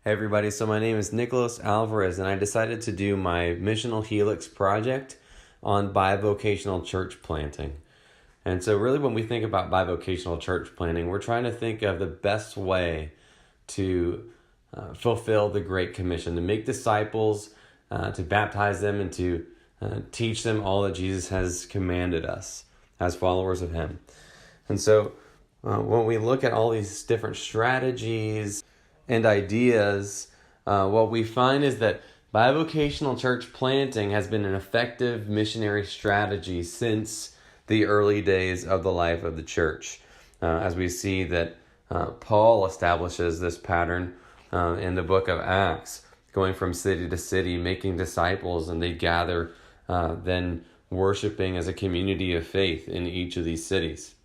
Hey everybody, so my name is Nicholas Alvarez and I decided to do my Missional Helix project on bivocational church planting. And so really when we think about bivocational church planting, we're trying to think of the best way to fulfill the Great Commission, to make disciples, to baptize them, and to teach them all that Jesus has commanded us as followers of Him. And so when we look at all these different strategies and ideas, what we find is that bivocational church planting has been an effective missionary strategy since the early days of the life of the church. As we see that Paul establishes this pattern in the book of Acts, going from city to city, making disciples, and they gather then worshiping as a community of faith in each of these cities.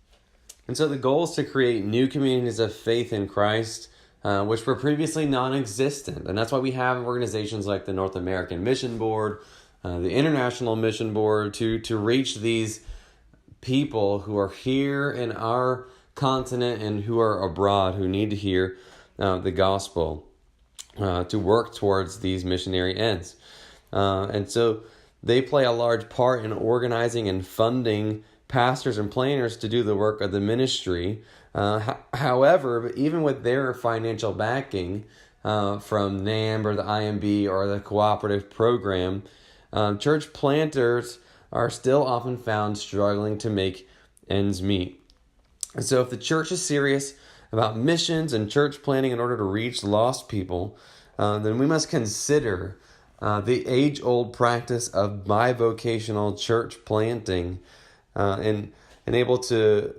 And so the goal is to create new communities of faith in Christ, which were previously non-existent. And that's why we have organizations like the North American Mission Board, the International Mission Board, to reach these people who are here in our continent and who are abroad, who need to hear the gospel, to work towards these missionary ends. And so they play a large part in organizing and funding pastors and planners to do the work of the ministry. However, even with their financial backing from NAMB or the IMB or the cooperative program, church planters are still often found struggling to make ends meet. And so if the church is serious about missions and church planting in order to reach lost people, then we must consider the age-old practice of bivocational church planting and able to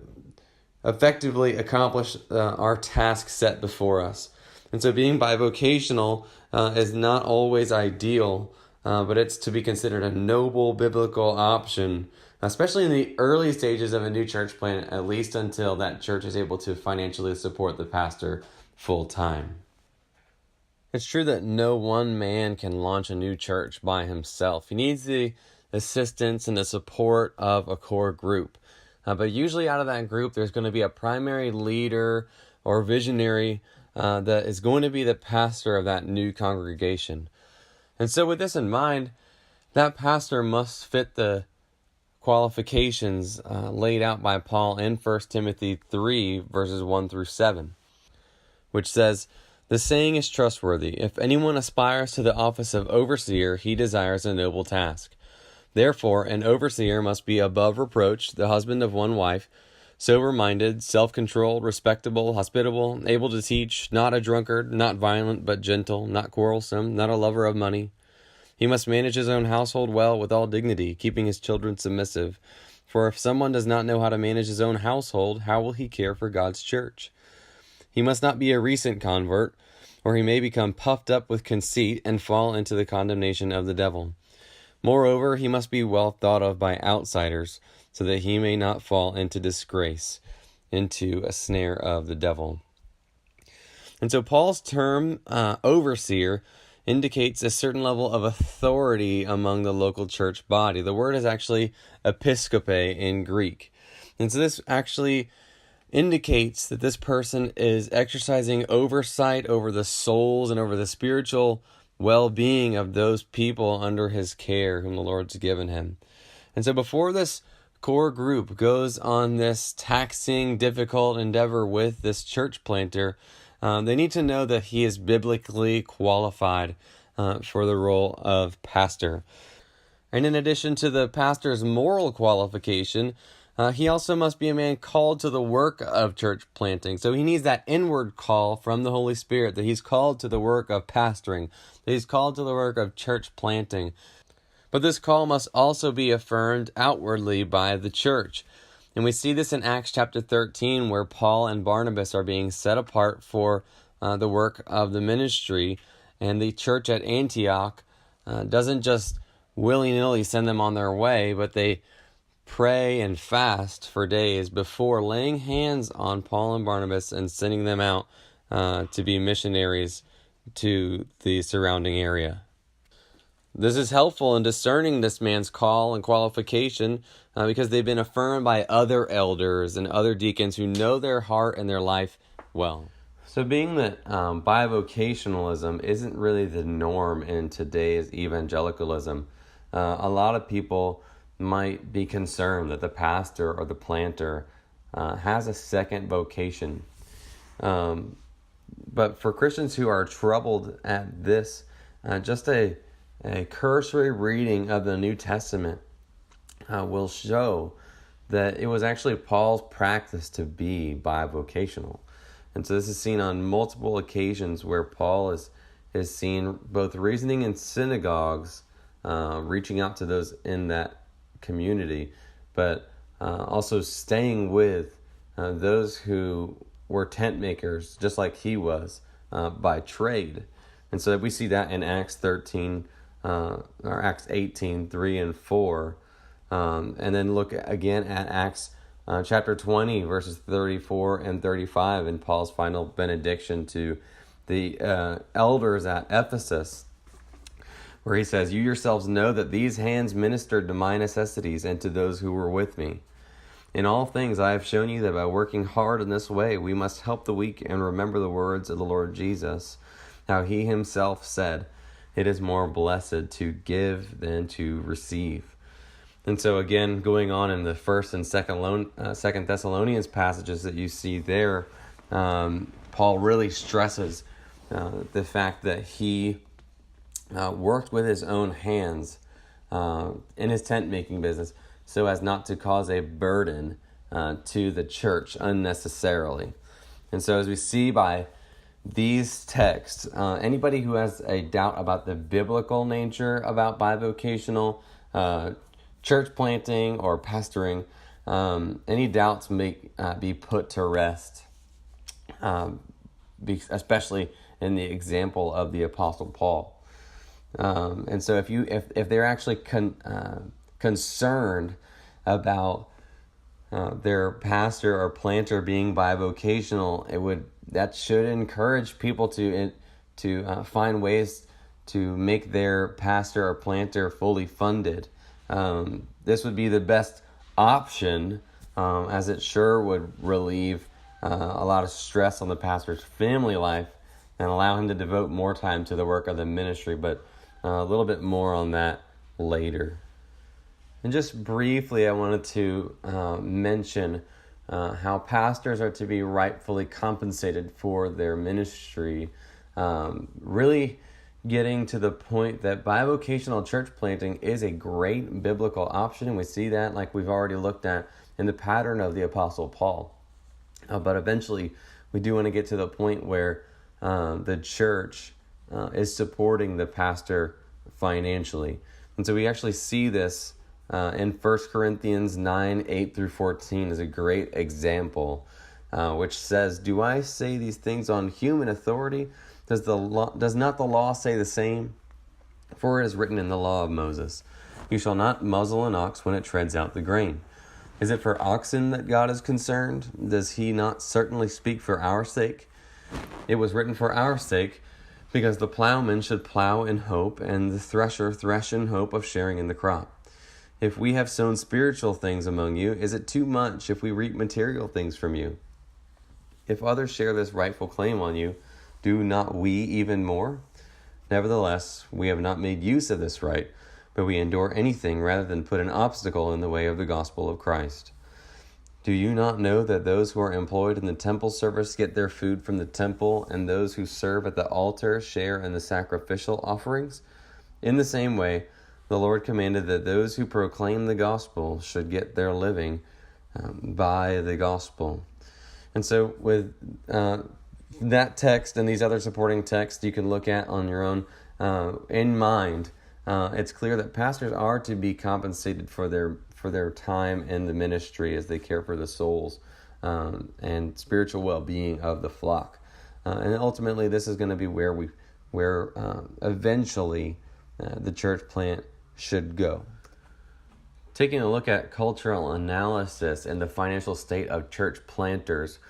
effectively accomplish our task set before us. And so being bivocational is not always ideal, but it's to be considered a noble biblical option, especially in the early stages of a new church plant, at least until that church is able to financially support the pastor full time. It's true that no one man can launch a new church by himself. He needs the assistance and the support of a core group. But usually out of that group, there's going to be a primary leader or visionary that is going to be the pastor of that new congregation. And so with this in mind, that pastor must fit the qualifications laid out by Paul in 1 Timothy 3, verses 1 through 7, which says, "The saying is trustworthy. If anyone aspires to the office of overseer, he desires a noble task. Therefore, an overseer must be above reproach, the husband of one wife, sober-minded, self-controlled, respectable, hospitable, able to teach, not a drunkard, not violent, but gentle, not quarrelsome, not a lover of money. He must manage his own household well with all dignity, keeping his children submissive. For if someone does not know how to manage his own household, how will he care for God's church? He must not be a recent convert, or he may become puffed up with conceit and fall into the condemnation of the devil. Moreover, he must be well thought of by outsiders, so that he may not fall into disgrace, into a snare of the devil." And so Paul's term, overseer, indicates a certain level of authority among the local church body. The word is actually episkope in Greek. And so this actually indicates that this person is exercising oversight over the souls and over the spiritual well-being of those people under his care whom the Lord's given him. And so before this core group goes on this taxing, difficult endeavor with this church planter, they need to know that he is biblically qualified for the role of pastor. And in addition to the pastor's moral qualification, he also must be a man called to the work of church planting. So he needs that inward call from the Holy Spirit, that he's called to the work of pastoring, that he's called to the work of church planting. But this call must also be affirmed outwardly by the church. And we see this in Acts chapter 13, where Paul and Barnabas are being set apart for the work of the ministry. And the church at Antioch doesn't just willy-nilly send them on their way, but they pray and fast for days before laying hands on Paul and Barnabas and sending them out to be missionaries to the surrounding area. This is helpful in discerning this man's call and qualification because they've been affirmed by other elders and other deacons who know their heart and their life well. So being that bivocationalism isn't really the norm in today's evangelicalism, a lot of people might be concerned that the pastor or the planter has a second vocation. But for Christians who are troubled at this, just a cursory reading of the New Testament will show that it was actually Paul's practice to be bivocational. And so this is seen on multiple occasions where Paul is seen both reasoning in synagogues, reaching out to those in that community, but also staying with those who were tent makers, just like he was by trade. And so we see that in Acts 13, or Acts 18, 3 and 4. And then look again at Acts chapter 20, verses 34 and 35 in Paul's final benediction to the elders at Ephesus, where he says, "You yourselves know that these hands ministered to my necessities and to those who were with me. In all things I have shown you that by working hard in this way, we must help the weak and remember the words of the Lord Jesus, how he himself said, 'It is more blessed to give than to receive.'" And so again, going on in the first and second Thessalonians passages that you see there, Paul really stresses the fact that he worked with his own hands in his tent making business so as not to cause a burden to the church unnecessarily. And so as we see by these texts, anybody who has a doubt about the biblical nature about bivocational church planting or pastoring, any doubts may be put to rest, especially in the example of the Apostle Paul. And so if they're actually concerned about their pastor or planter being bivocational, that should encourage people to find ways to make their pastor or planter fully funded. This would be the best option, as it sure would relieve a lot of stress on the pastor's family life and allow him to devote more time to the work of the ministry. But a little bit more on that later. And just briefly, I wanted to mention how pastors are to be rightfully compensated for their ministry, really getting to the point that bivocational church planting is a great biblical option. And we see that, like we've already looked at, in the pattern of the Apostle Paul. But eventually, we do want to get to the point where the church is supporting the pastor financially. And so we actually see this in 1 Corinthians 9, 8 through 14 is a great example, which says, "Do I say these things on human authority? Does not the law say the same? For it is written in the law of Moses, 'You shall not muzzle an ox when it treads out the grain.' Is it for oxen that God is concerned? Does he not certainly speak for our sake? It was written for our sake, because the plowman should plow in hope, and the thresher thresh in hope of sharing in the crop. If we have sown spiritual things among you, is it too much if we reap material things from you? If others share this rightful claim on you, do not we even more? Nevertheless, we have not made use of this right, but we endure anything rather than put an obstacle in the way of the gospel of Christ. Do you not know that those who are employed in the temple service get their food from the temple, and those who serve at the altar share in the sacrificial offerings? In the same way, the Lord commanded that those who proclaim the gospel should get their living by the gospel." And so with that text and these other supporting texts you can look at on your own in mind, it's clear that pastors are to be compensated for their time in the ministry as they care for the souls and spiritual well-being of the flock. And ultimately, this is going to be where eventually the church plant should go. Taking a look at cultural analysis and the financial state of church planters,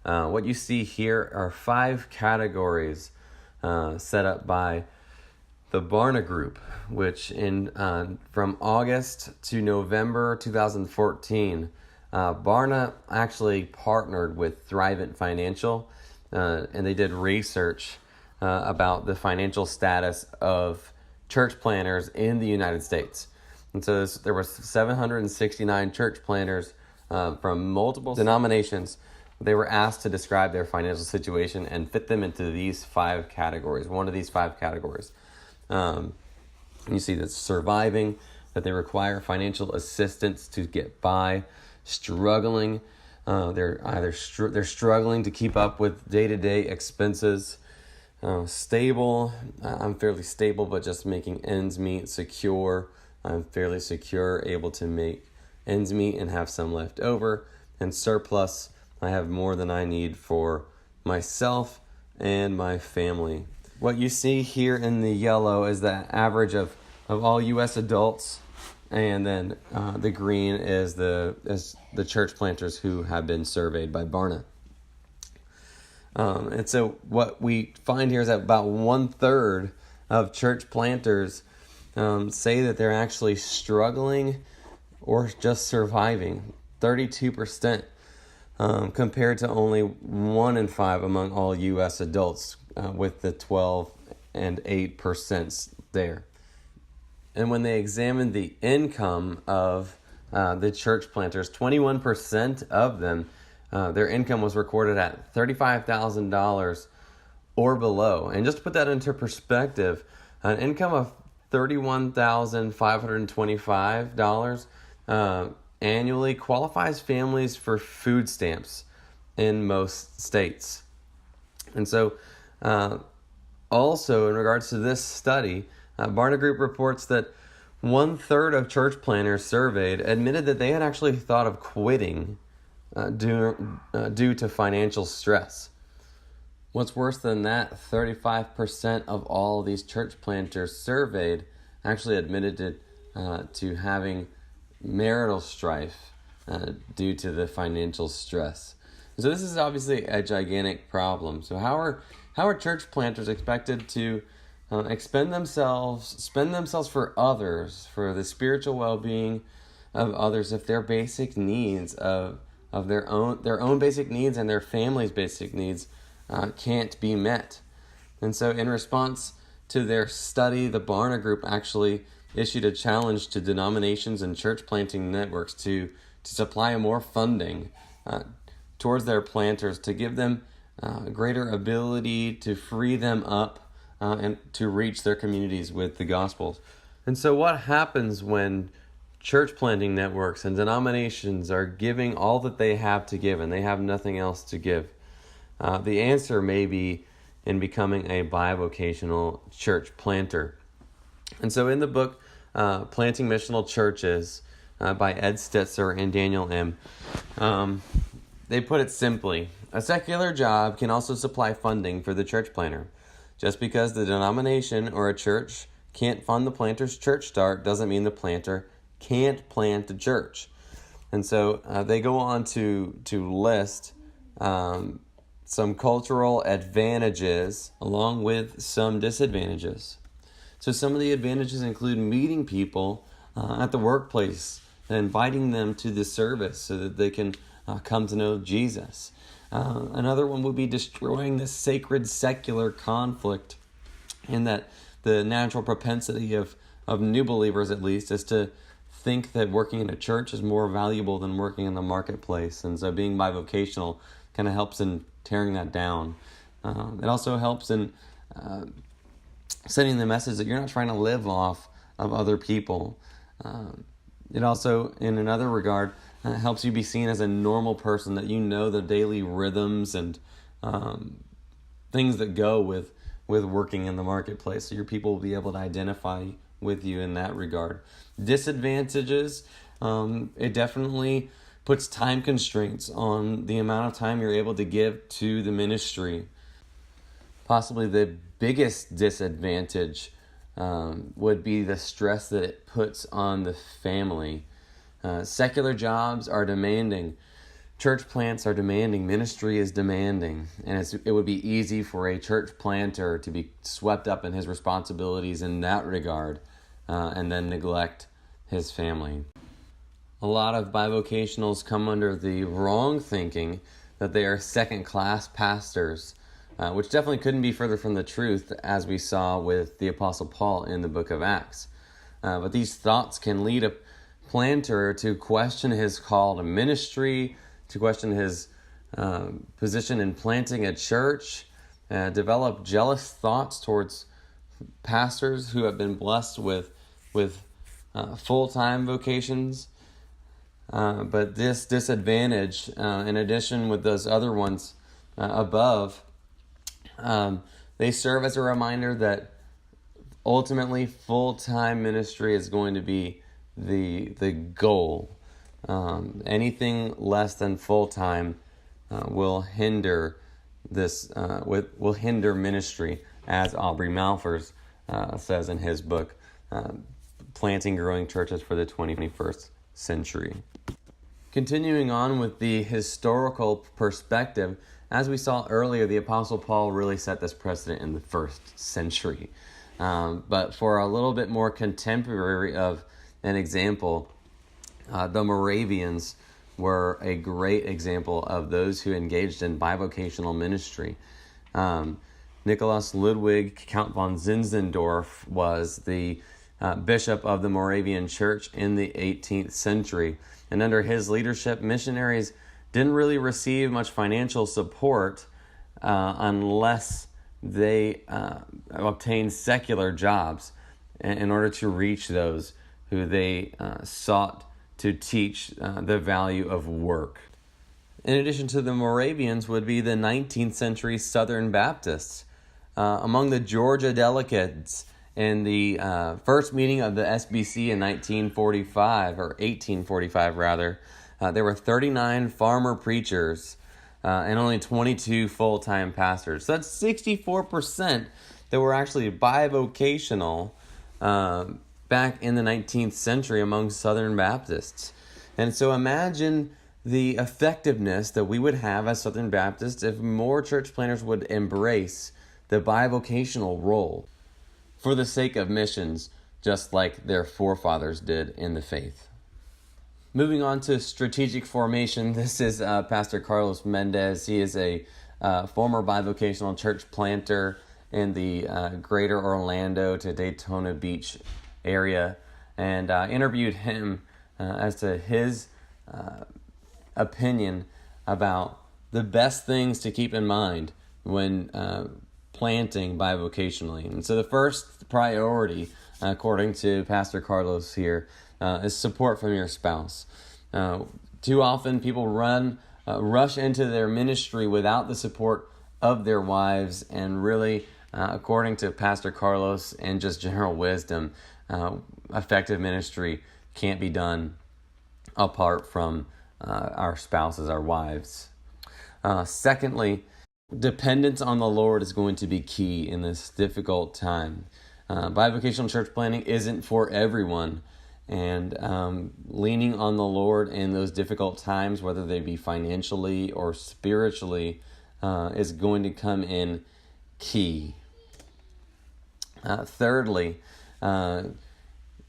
what you see here are 5 categories set up by the Barna Group, which from August to November 2014, Barna actually partnered with Thrivent Financial and they did research about the financial status of church planters in the United States. And so there were 769 church planters from multiple denominations. They were asked to describe their financial situation and fit them into these 5 categories, one of these 5 categories. You see that surviving, that they require financial assistance to get by, struggling, they're struggling to keep up with day-to-day expenses, stable, I'm fairly stable, but just making ends meet, secure, I'm fairly secure, able to make ends meet and have some left over, and surplus, I have more than I need for myself and my family. What you see here in the yellow is the average of all U.S. adults, and then the green is the church planters who have been surveyed by Barna. And so what we find here is that about 1/3 of church planters say that they're actually struggling or just surviving, 32%, compared to only 1 in 5 among all U.S. adults, with the 12 and 8% there. And when they examined the income of the church planters, 21% of them, their income was recorded at $35,000 or below. And just to put that into perspective, an income of $31,525 annually qualifies families for food stamps in most states. And so also in regards to this study, Barna Group reports that 1/3 of church planters surveyed admitted that they had actually thought of quitting due to financial stress. What's worse than that, 35% of all these church planters surveyed actually admitted to having marital strife due to the financial stress. So this is obviously a gigantic problem. So how are church planters expected to spend themselves for others, for the spiritual well-being of others, if their basic needs of their own basic needs and their family's basic needs can't be met? And so in response to their study, the Barna Group actually issued a challenge to denominations and church planting networks to supply more funding towards their planters, to give them greater ability to free them up and to reach their communities with the gospel. And so what happens when church planting networks and denominations are giving all that they have to give and they have nothing else to give? The answer may be in becoming a bivocational church planter. And so in the book, Planting Missional Churches by Ed Stitzer and Daniel M., they put it simply: a secular job can also supply funding for the church planter. Just because the denomination or a church can't fund the planter's church start doesn't mean the planter can't plant a church. And so they go on to list some cultural advantages along with some disadvantages. So some of the advantages include meeting people at the workplace and inviting them to the service so that they can come to know Jesus. Another one would be destroying the sacred secular conflict, in that the natural propensity of new believers, at least, is to think that working in a church is more valuable than working in the marketplace. And so being bivocational kind of helps in tearing that down. It also helps in sending the message that you're not trying to live off of other people. It also, in another regard, helps you be seen as a normal person, that you know the daily rhythms and things that go with working in the marketplace. So your people will be able to identify with you in that regard. Disadvantages, it definitely puts time constraints on the amount of time you're able to give to the ministry. Possibly the biggest disadvantage would be the stress that it puts on the family. Secular jobs are demanding. Church plants are demanding. Ministry is demanding. And it would be easy for a church planter to be swept up in his responsibilities in that regard and then neglect his family. A lot of bivocationals come under the wrong thinking that they are second-class pastors, which definitely couldn't be further from the truth, as we saw with the Apostle Paul in the book of Acts. But these thoughts can lead a planter to question his call to ministry, to question his position in planting a church, develop jealous thoughts towards pastors who have been blessed with full-time vocations. But this disadvantage, in addition with those other ones above, they serve as a reminder that ultimately full-time ministry is going to be the goal. Anything less than full-time will hinder will hinder ministry, as Aubrey Malphurs says in his book, Planting Growing Churches for the 21st Century. Continuing on with the historical perspective, as we saw earlier, the Apostle Paul really set this precedent in the first century. But for a little bit more contemporary of an example, the Moravians were a great example of those who engaged in bivocational ministry. Nicholas Ludwig Count von Zinzendorf was the bishop of the Moravian Church in the 18th century. And under his leadership, missionaries didn't really receive much financial support unless they obtained secular jobs in order to reach those who they sought to teach the value of work. In addition to the Moravians would be the 19th century Southern Baptists. Among the Georgia delegates in the first meeting of the SBC in 1945, or 1845 rather, there were 39 farmer preachers and only 22 full-time pastors. So that's 64% that were actually bivocational back in the 19th century among Southern Baptists. And so imagine the effectiveness that we would have as Southern Baptists if more church planters would embrace the bivocational role for the sake of missions, just like their forefathers did in the faith. Moving on to strategic formation, this is Pastor Carlos Mendez. He is a former bivocational church planter in the greater Orlando to Daytona Beach area, and interviewed him as to his opinion about the best things to keep in mind when planting bivocationally. And so the first priority, according to Pastor Carlos here, is support from your spouse. Too often people rush into their ministry without the support of their wives, and really, according to Pastor Carlos and just general wisdom, effective ministry can't be done apart from our spouses, our wives. Secondly, dependence on the Lord is going to be key in this difficult time. Bivocational church planting isn't for everyone, and leaning on the Lord in those difficult times, whether they be financially or spiritually, is going to come in key. Thirdly,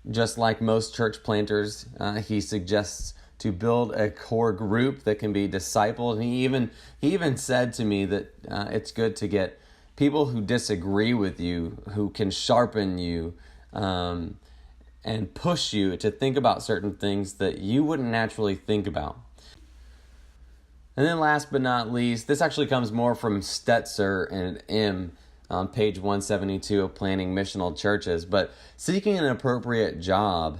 just like most church planters, he suggests to build a core group that can be discipled. And he even said to me that it's good to get people who disagree with you, who can sharpen you and push you to think about certain things that you wouldn't naturally think about. And then last but not least, this actually comes more from Stetzer and M on page 172 of Planning Missional Churches, but seeking an appropriate job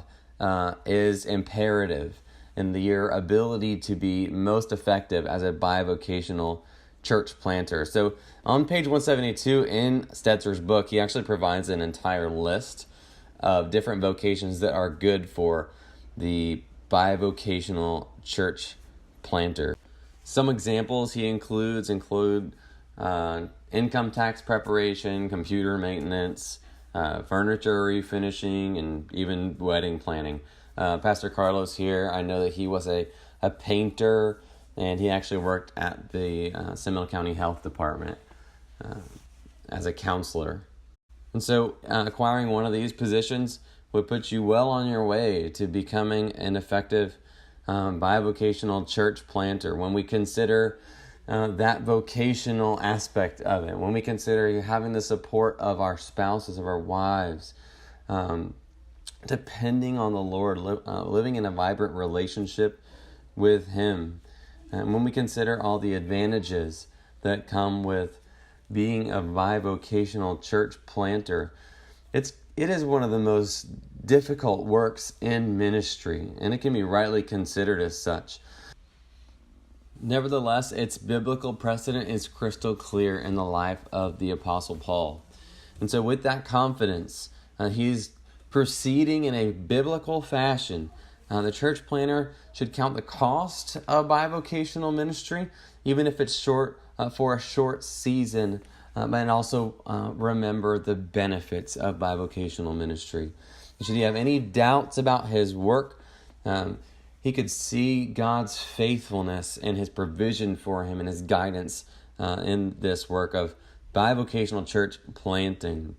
is imperative in your ability to be most effective as a bivocational church planter. So on page 172 in Stetzer's book, he actually provides an entire list of different vocations that are good for the bivocational church planter. Some examples he include income tax preparation, computer maintenance, furniture refinishing, and even wedding planning. Pastor Carlos here, I know that he was a painter, and he actually worked at the Seminole County Health Department as a counselor. And so acquiring one of these positions would put you well on your way to becoming an effective bivocational church planter. When we consider that vocational aspect of it, when we consider having the support of our spouses, of our wives, depending on the Lord, living in a vibrant relationship with Him, and when we consider all the advantages that come with being a bivocational church planter, it is one of the most difficult works in ministry, and it can be rightly considered as such. Nevertheless, its biblical precedent is crystal clear in the life of the Apostle Paul. And so with that confidence, he's proceeding in a biblical fashion. The church planter should count the cost of bivocational ministry, even if it's short, for a short season, and also remember the benefits of bivocational ministry. Should he have any doubts about his work, he could see God's faithfulness and His provision for him and His guidance in this work of bivocational church planting.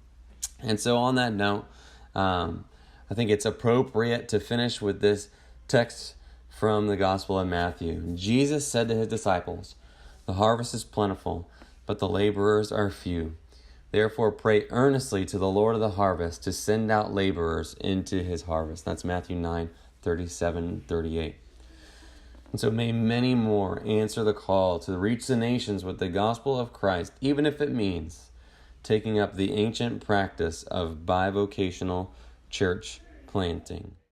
And so on that note, I think it's appropriate to finish with this text from the Gospel of Matthew. Jesus said to His disciples, "The harvest is plentiful, but the laborers are few. Therefore pray earnestly to the Lord of the harvest to send out laborers into His harvest." That's Matthew 9:37-38. And so may many more answer the call to reach the nations with the gospel of Christ, even if it means taking up the ancient practice of bivocational church planting.